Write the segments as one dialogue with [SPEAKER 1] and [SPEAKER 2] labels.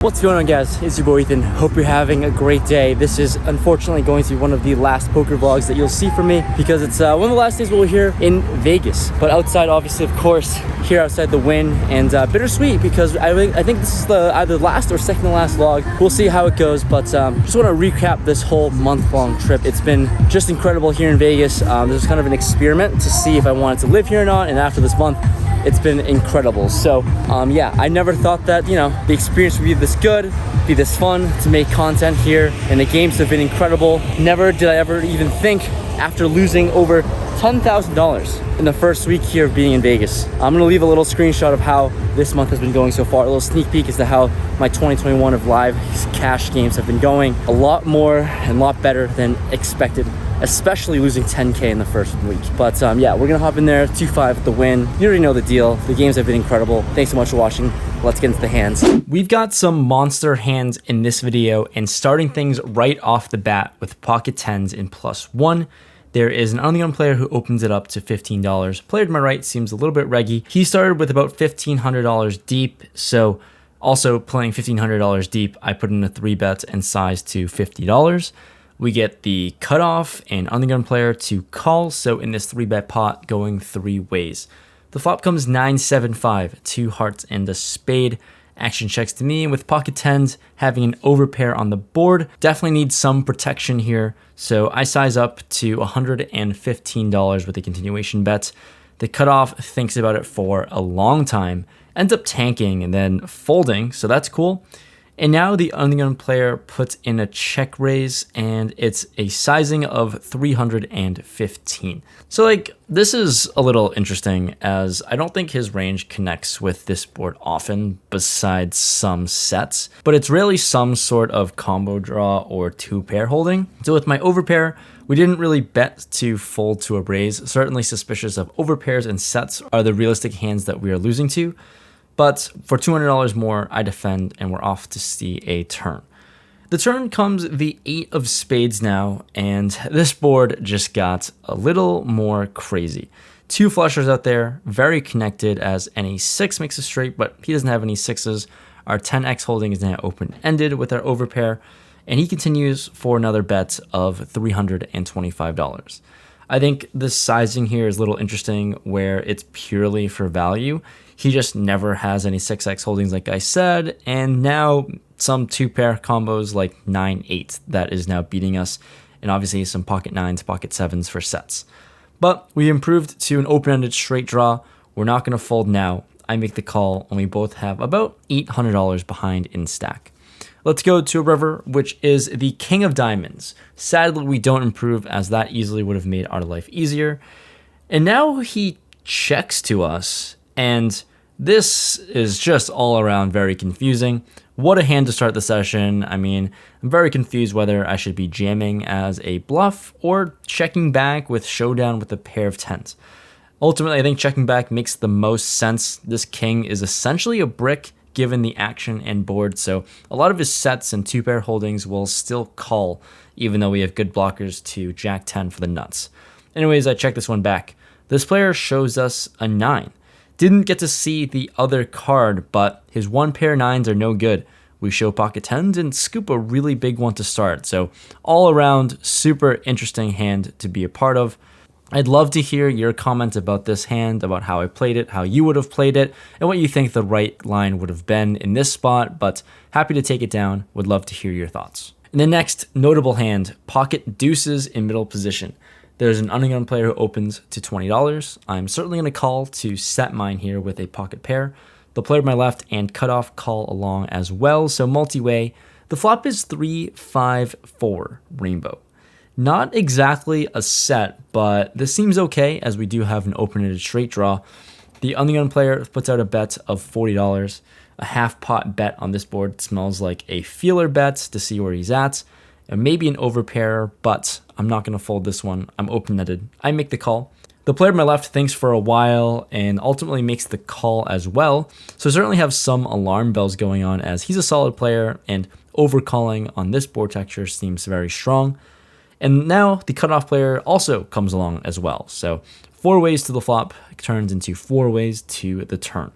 [SPEAKER 1] What's going on, guys? It's your boy Ethan. Hope you're having a great day. This is unfortunately going to be one of the last poker vlogs that you'll see from me because it's one of the last days we'll be here in Vegas. But outside, obviously, of course, here outside the win, and bittersweet because I think this is either last or second to last vlog. We'll see how it goes, but just want to recap this whole month-long trip. It's been just incredible here in Vegas. This was kind of an experiment to see if I wanted to live here or not, and after this month, it's been incredible. So yeah, I never thought that, you know, the experience would be this good, be this fun to make content here, and the games have been incredible. Never did I ever even think, after losing over $10,000 in the first week here of being in Vegas. I'm gonna leave a little screenshot of how this month has been going so far, a little sneak peek as to how my 2021 of live cash games have been going. A lot more and a lot better than expected, especially losing 10K in the first week. But yeah, we're gonna hop in there, 2-5 at the win. You already know the deal. The games have been incredible. Thanks so much for watching. Let's get into the hands. We've got some monster hands in this video, and starting things right off the bat with pocket 10s in +1. There is an on-the-gun player who opens it up to $15. Player to my right seems a little bit reggy. He started with about $1,500 deep, so also playing $1,500 deep, I put in a 3-bet and sized to $50. We get the cutoff and on-the-gun player to call, so in this 3-bet pot, going 3 ways. The flop comes 9-7-5, 2 hearts and a spade. Action checks to me, with pocket 10s having an overpair on the board. Definitely need some protection here, so I size up to $115 with a continuation bet. The cutoff thinks about it for a long time, ends up tanking and then folding, so that's cool. And now the on-the-gun player puts in a check raise, and it's a sizing of 315. So like, this is a little interesting, as I don't think his range connects with this board often besides some sets, but it's really some sort of combo draw or 2-pair holding. So with my overpair, we didn't really bet to fold to a raise. Certainly suspicious of overpairs and sets are the realistic hands that we are losing to. But for $200 more, I defend, and we're off to see a turn. The turn comes the 8 of spades now, and this board just got a little more crazy. 2 flushers out there, very connected, as any 6 makes a straight, but he doesn't have any 6s. Our 10x holding is now open-ended with our overpair, and he continues for another bet of $325. I think this sizing here is a little interesting, where it's purely for value. He just never has any 6x holdings, like I said, and now some 2-pair combos like 9-8 that is now beating us, and obviously some pocket 9s, pocket 7s for sets. But we improved to an open-ended straight draw. We're not going to fold now. I make the call, and we both have about $800 behind in stack. Let's go to a river, which is the king of diamonds. Sadly, we don't improve, as that easily would have made our life easier. And now he checks to us, and this is just all around very confusing. What a hand to start the session. I mean, I'm very confused whether I should be jamming as a bluff or checking back with showdown with a pair of 10s. Ultimately, I think checking back makes the most sense. This king is essentially a brick given the action and board, so a lot of his sets and 2-pair holdings will still call, even though we have good blockers to jack 10 for the nuts. Anyways, I check this one back. This player shows us a 9. Didn't get to see the other card, but his 1-pair 9s are no good. We show pocket 10s and scoop a really big one to start, so all around, super interesting hand to be a part of. I'd love to hear your comments about this hand, about how I played it, how you would have played it, and what you think the right line would have been in this spot, but happy to take it down. Would love to hear your thoughts. And the next notable hand, pocket deuces in middle position. There's an on-the-gun player who opens to $20. I'm certainly going to call to set mine here with a pocket pair. The player to my left and cutoff call along as well, so multi-way. The flop is 3-5-4 rainbow. Not exactly a set, but this seems okay, as we do have an open-ended straight draw. The on-the-gun player puts out a bet of $40. A half-pot bet on this board smells like a feeler bet to see where he's at, and maybe an overpair, but I'm not going to fold this one. I'm open-ended. I make the call. The player to my left thinks for a while and ultimately makes the call as well, so certainly have some alarm bells going on, as he's a solid player, and overcalling on this board texture seems very strong. And now the cutoff player also comes along as well. So 4 ways to the flop turns into 4 ways to the turn.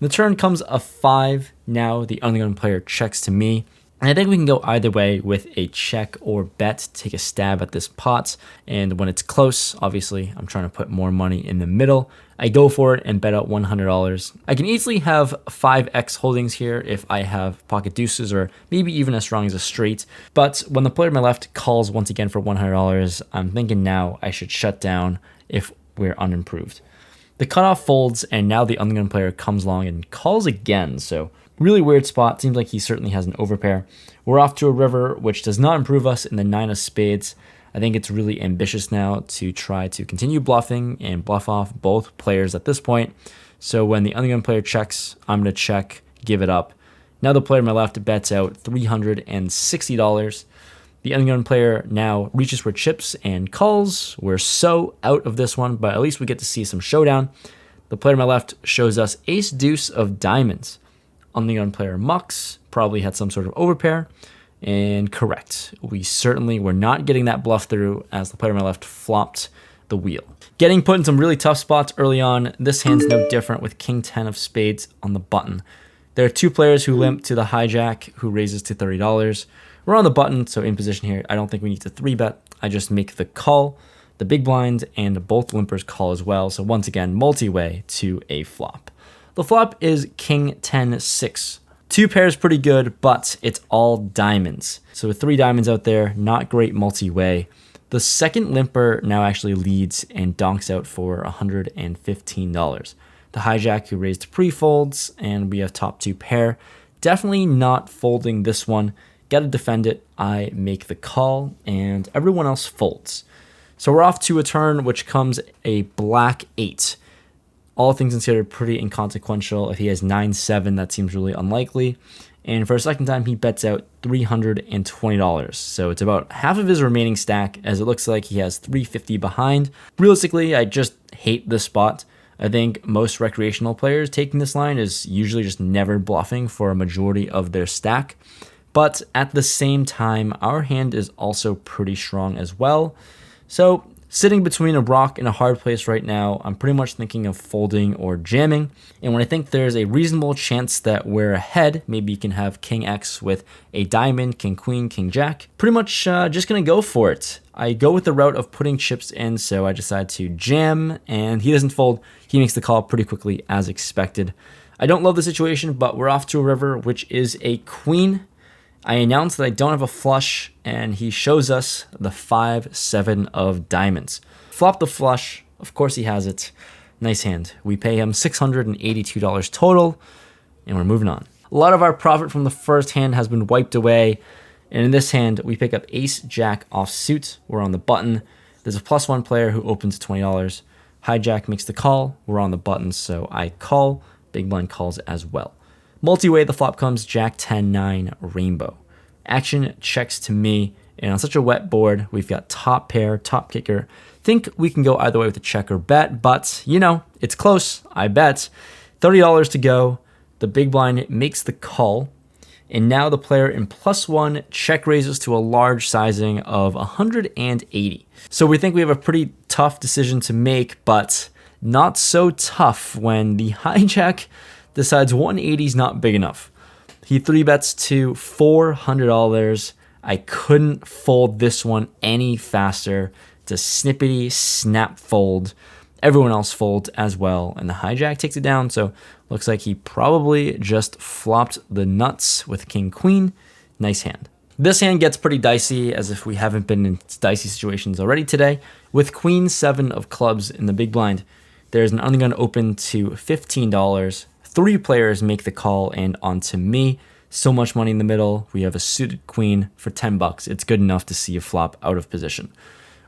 [SPEAKER 1] The turn comes a 5. Now the undergun player checks to me. And I think we can go either way with a check or bet, take a stab at this pot. And when it's close, obviously, I'm trying to put more money in the middle. I go for it and bet out $100. I can easily have 5x holdings here if I have pocket deuces or maybe even as strong as a straight. But when the player to my left calls once again for $100, I'm thinking now I should shut down if we're unimproved. The cutoff folds, and now the undergun player comes along and calls again. So really weird spot. Seems like he certainly has an overpair. We're off to a river, which does not improve us in the 9 of spades. I think it's really ambitious now to try to continue bluffing and bluff off both players at this point. So when the undergun player checks, I'm going to check, give it up. Now the player on my left bets out $360. The undergun player now reaches for chips and calls. We're so out of this one, but at least we get to see some showdown. The player on my left shows us ace deuce of diamonds. Undergun player mucks, probably had some sort of overpair. And correct, we certainly were not getting that bluff through as the player on my left flopped the wheel. Getting put in some really tough spots early on. This hand's no different with king 10 of spades on the button. There are 2 players who limp to the hijack who raises to $30. We're on the button, so in position here, I don't think we need to 3-bet. I just make the call, the big blind, and both limpers call as well. So once again, multi-way to a flop. The flop is king 10-6. 2 pairs pretty good, but it's all diamonds. So with 3 diamonds out there, not great multi-way. The second limper now actually leads and donks out for $115. The hijack who raised pre-folds, and we have top 2 pair. Definitely not folding this one. Gotta defend it. I make the call, and everyone else folds. So we're off to a turn, which comes a black 8. All things considered, pretty inconsequential. If he has 9-7, that seems really unlikely. And for a second time, he bets out $320. So it's about half of his remaining stack, as it looks like he has $350 behind. Realistically, I just hate this spot. I think most recreational players taking this line is usually just never bluffing for a majority of their stack. But at the same time, our hand is also pretty strong as well. So sitting between a rock and a hard place right now, I'm pretty much thinking of folding or jamming. And when I think there's a reasonable chance that we're ahead, maybe you can have king X with a diamond, king queen, king jack. Pretty much just gonna go for it. I go with the route of putting chips in, so I decide to jam, and he doesn't fold. He makes the call pretty quickly as expected. I don't love the situation, but we're off to a river, which is a queen. I announce that I don't have a flush, and he shows us the 5-7 of diamonds. Flop the flush. Of course he has it. Nice hand. We pay him $682 total, and we're moving on. A lot of our profit from the first hand has been wiped away, and in this hand, we pick up ace-jack offsuit. We're on the button. There's a +1 player who opens $20. Hijack makes the call. We're on the button, so I call. Big blind calls as well. Multi-way, the flop comes jack 10-9 rainbow. Action checks to me, and on such a wet board, we've got top pair, top kicker. Think we can go either way with a check or bet, but you know, it's close. I bet. $30 to go. The big blind makes the call, and now the player in +1 check raises to a large sizing of 180. So we think we have a pretty tough decision to make, but not so tough when the hijack decides 180 is not big enough. He 3-bets to $400. I couldn't fold this one any faster. It's a snippety snap fold. Everyone else folds as well, and the hijack takes it down, so looks like he probably just flopped the nuts with king queen. Nice hand. This hand gets pretty dicey, as if we haven't been in dicey situations already today. With queen 7 of clubs in the big blind, there's an undergun open to $15. 3 players make the call, and onto me. So much money in the middle. We have a suited queen for $10. It's good enough to see a flop out of position.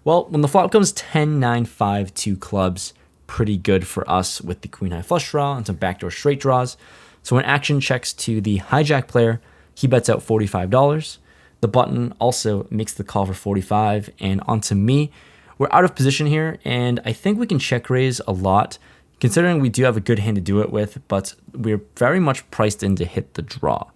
[SPEAKER 1] Well, when the flop comes 10-9-5 2 clubs, pretty good for us with the queen high flush draw and some backdoor straight draws. So when action checks to the hijack player, he bets out $45. The button also makes the call for $45, and onto me. We're out of position here, and I think we can check raise a lot, considering we do have a good hand to do it with, but we're very much priced in to hit the draw.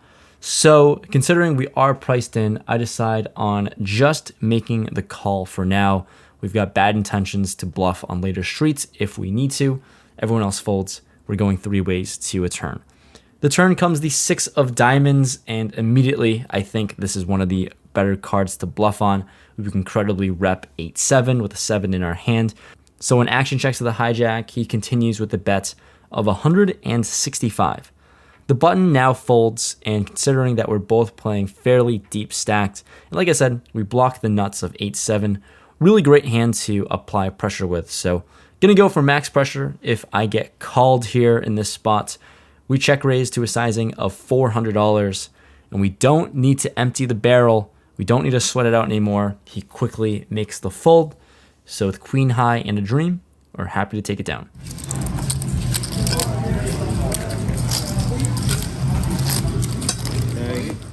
[SPEAKER 1] So considering we are priced in, I decide on just making the call for now. We've got bad intentions to bluff on later streets if we need to. Everyone else folds. we're going 3 ways to a turn. The turn comes the 6 of diamonds, and immediately I think this is one of the better cards to bluff on. We can credibly rep 8-7 with a 7 in our hand. So when action checks to the hijack, he continues with the bet of 165. The button now folds, and considering that we're both playing fairly deep stacked, and like I said, we block the nuts of 8-7, really great hand to apply pressure with. So gonna go for max pressure. If I get called here in this spot, we check raise to a sizing of $400, and we don't need to empty the barrel. We don't need to sweat it out anymore. He quickly makes the fold. So with queen high and a dream, we're happy to take it down.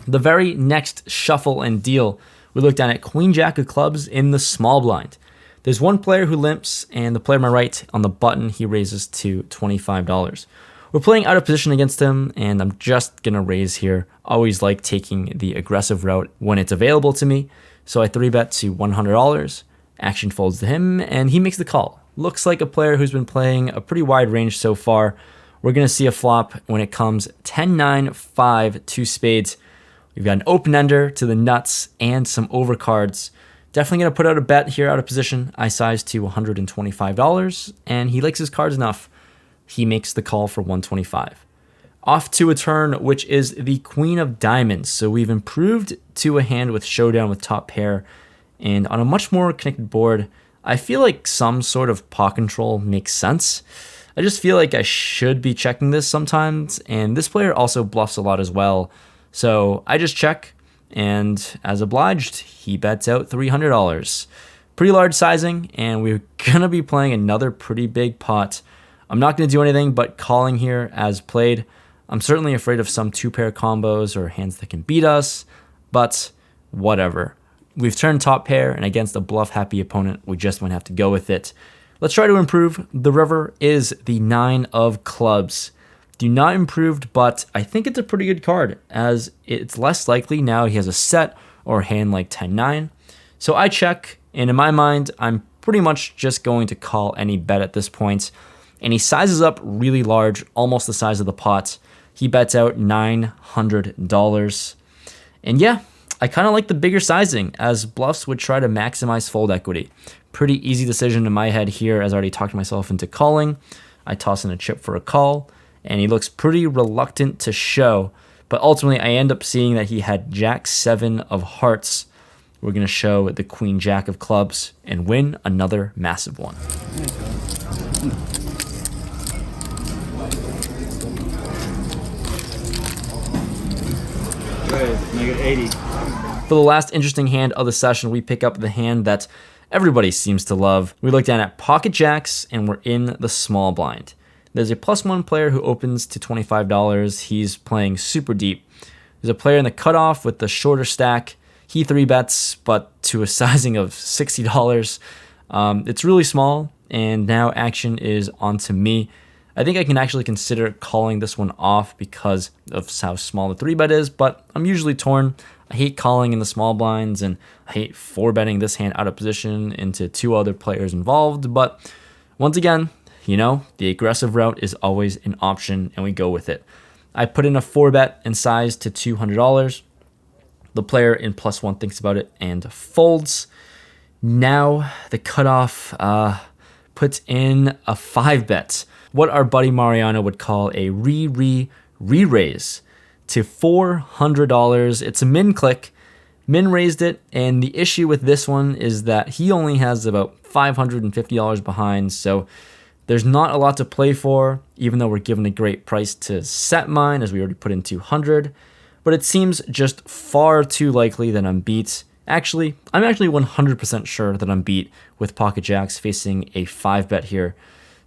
[SPEAKER 1] The very next shuffle and deal, we look down at queen jack of clubs in the small blind. There's one player who limps, and the player on my right on the button, he raises to $25. We're playing out of position against him, and I'm just gonna raise here. Always like taking the aggressive route when it's available to me. So I 3-bet to $100. Action folds to him, and he makes the call. Looks like a player who's been playing a pretty wide range so far. We're gonna see a flop when it comes 10-9, 5, 2 spades. We've got an open-ender to the nuts and some overcards. Definitely gonna put out a bet here out of position. I size to $125, and he likes his cards enough. He makes the call for 125. Off to a turn, which is the queen of diamonds. So we've improved to a hand with showdown with top pair, and on a much more connected board, I feel like some sort of pot control makes sense. I just feel like I should be checking this sometimes, and this player also bluffs a lot as well. So I just check, and as obliged, he bets out $300. Pretty large sizing, and we're gonna be playing another pretty big pot. I'm not gonna do anything but calling here as played. I'm certainly afraid of some 2-pair combos or hands that can beat us, but whatever. We've turned top pair, and against a bluff-happy opponent, we just might have to go with it. Let's try to improve. The river is the 9 of clubs. Do not improved, but I think it's a pretty good card, as it's less likely now he has a set or a hand like 10-9. So I check, and in my mind, I'm pretty much just going to call any bet at this point. And he sizes up really large, almost the size of the pot. He bets out $900. And yeah, I kind of like the bigger sizing, as bluffs would try to maximize fold equity. Pretty easy decision in my head here, as I already talked myself into calling. I toss in a chip for a call, and he looks pretty reluctant to show. But ultimately, I end up seeing that he had Jack-7 of hearts. We're going to show the Queen Jack of clubs and win another massive one.
[SPEAKER 2] -80.
[SPEAKER 1] For the last interesting hand of the session, we pick up the hand that everybody seems to love. We look down at pocket jacks, and we're in the small blind. There's a +1 player who opens to $25. He's playing super deep. There's a player in the cutoff with the shorter stack. He 3-bets, but to a sizing of $60. It's really small, and now action is onto me. I think I can actually consider calling this one off because of how small the 3-bet is, but I'm usually torn. I hate calling in the small blinds, and I hate 4-betting this hand out of position into 2 other players involved. But once again, you know, the aggressive route is always an option, and we go with it. I put in a 4-bet and size to $200. The player in +1 thinks about it and folds. Now the cutoff puts in a 5-bet. What our buddy Mariano would call a re-raise to $400. It's a min click. Min raised it, and the issue with this one is that he only has about $550 behind, so there's not a lot to play for, even though we're given a great price to set mine, as we already put in $200. But it seems just far too likely that I'm beat. Actually, I'm actually 100% sure that I'm beat with pocket jacks facing a 5-bet here.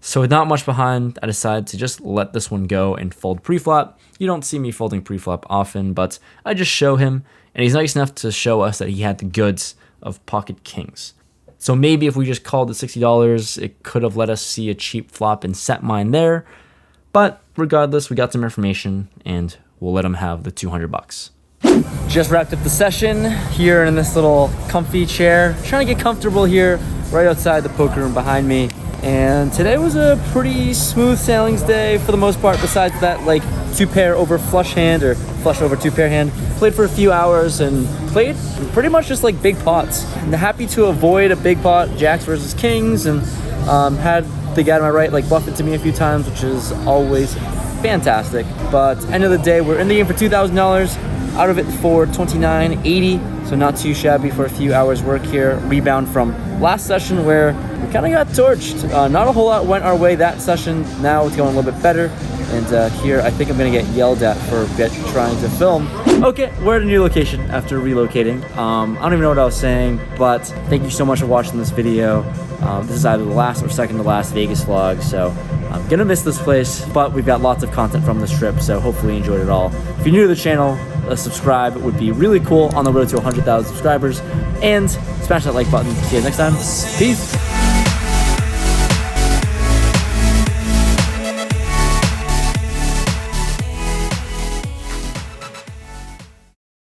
[SPEAKER 1] So with not much behind, I decided to just let this one go and fold preflop. You don't see me folding preflop often, but I just show him, and he's nice enough to show us that he had the goods of pocket kings. So maybe if we just called the $60, it could have let us see a cheap flop and set mine there. But regardless, we got some information, and we'll let him have the $200. Just wrapped up the session here in this little comfy chair. Trying to get comfortable here right outside the poker room behind me. And today was a pretty smooth sailings day for the most part, besides that like 2-pair over flush hand or flush over 2-pair hand. Played for a few hours and played pretty much just like big pots. And happy to avoid a big pot, jacks versus kings, and had the guy to my right like bluff it to me a few times, which is always fantastic. But end of the day, we're in the game for $2,000, out of it for $29.80, so not too shabby for a few hours work here. Rebound from last session where we kind of got torched. Not a whole lot went our way that session. Now it's going a little bit better. And here, I think I'm gonna get yelled at for a bit trying to film. Okay, we're at a new location after relocating. I don't even know what I was saying, but thank you so much for watching this video. This is either the last or second to last Vegas vlog, so I'm gonna miss this place, but we've got lots of content from this trip, so hopefully you enjoyed it all. If you're new to the channel, a subscribe would be really cool on the road to 100,000 subscribers, and smash that like button. See you next time. Peace.